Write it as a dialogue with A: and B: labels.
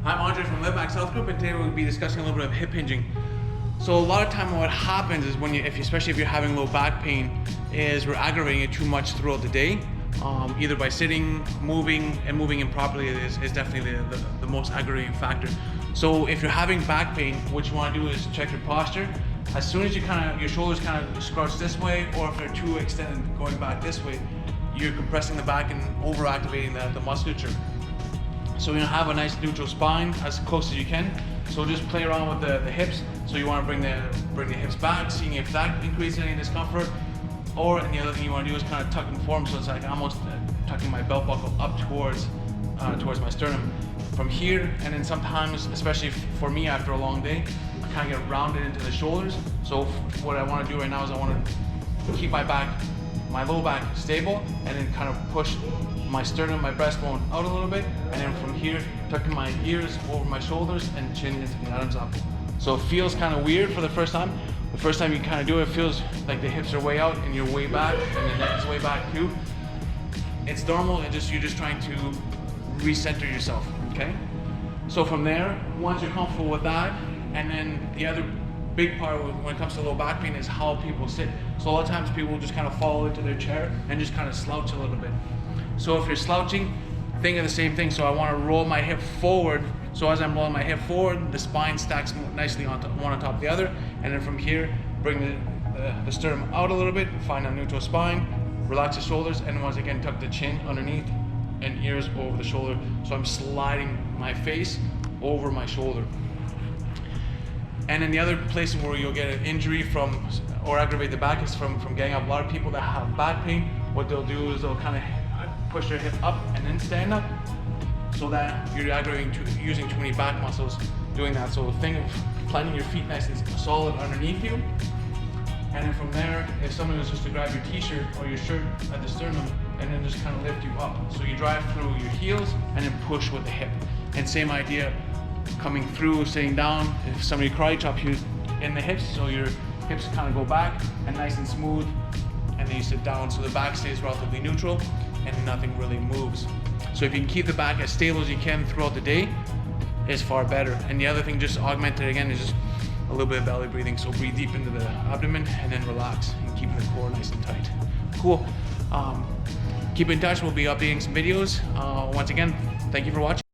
A: I'm André from LIVEMAX Health Group, and today we'll be discussing a little bit of hip hinging. So a lot of time what happens is when especially if you're having low back pain, is we're aggravating it too much throughout the day. Either by sitting, moving improperly is definitely the most aggravating factor. So if you're having back pain, what you want to do is check your posture. As soon as your shoulders kind of scrunch this way, or if they're too extended going back this way, you're compressing the back and overactivating the musculature. So you have a nice neutral spine as close as you can. So just play around with the hips. So you want to bring the hips back, seeing if that increases any discomfort. And the other thing you want to do is kind of tuck and form, so it's like almost tucking my belt buckle up towards my sternum. From here, and then sometimes, especially for me after a long day, I kind of get rounded into the shoulders. So what I want to do right now is I want to keep my low back stable, and then kind of push my sternum, my breastbone out a little bit, and then from here, tucking my ears over my shoulders and chin into the arms up. So it feels kind of weird for the first time. The first time you kind of do it, it feels like the hips are way out and you're way back, and the neck is way back too. It's normal, and you're just trying to recenter yourself, okay? So from there, once you're comfortable with that, and then the other big part when it comes to low back pain is how people sit. So a lot of times people just kind of fall into their chair and just kind of slouch a little bit. So if you're slouching, think of the same thing. So I want to roll my hip forward. So as I'm rolling my hip forward, the spine stacks nicely one on top of the other. And then from here, bring the sternum out a little bit, find a neutral spine, relax the shoulders, and once again, tuck the chin underneath and ears over the shoulder. So I'm sliding my face over my shoulder. And then the other place where you'll get an injury or aggravate the back is from getting up. A lot of people that have back pain, what they'll do is they'll kind of push their hip up and then stand up, so that you're aggravating using too many back muscles doing that. So think of planting your feet nice and solid underneath you, and then from there, if someone was just to grab your t-shirt or your shirt at the sternum and then just kind of lift you up. So you drive through your heels and then push with the hip. And same idea, coming through, sitting down, if somebody karate chops you in the hips, so your hips kind of go back and nice and smooth, and then you sit down so the back stays relatively neutral and nothing really moves. So if you can keep the back as stable as you can throughout the day, is far better. And the other thing, just augmented again, is just a little bit of belly breathing. So breathe deep into the abdomen and then relax and keeping the core nice and tight. Cool. Keep in touch. We'll be updating some videos. Once again, thank you for watching.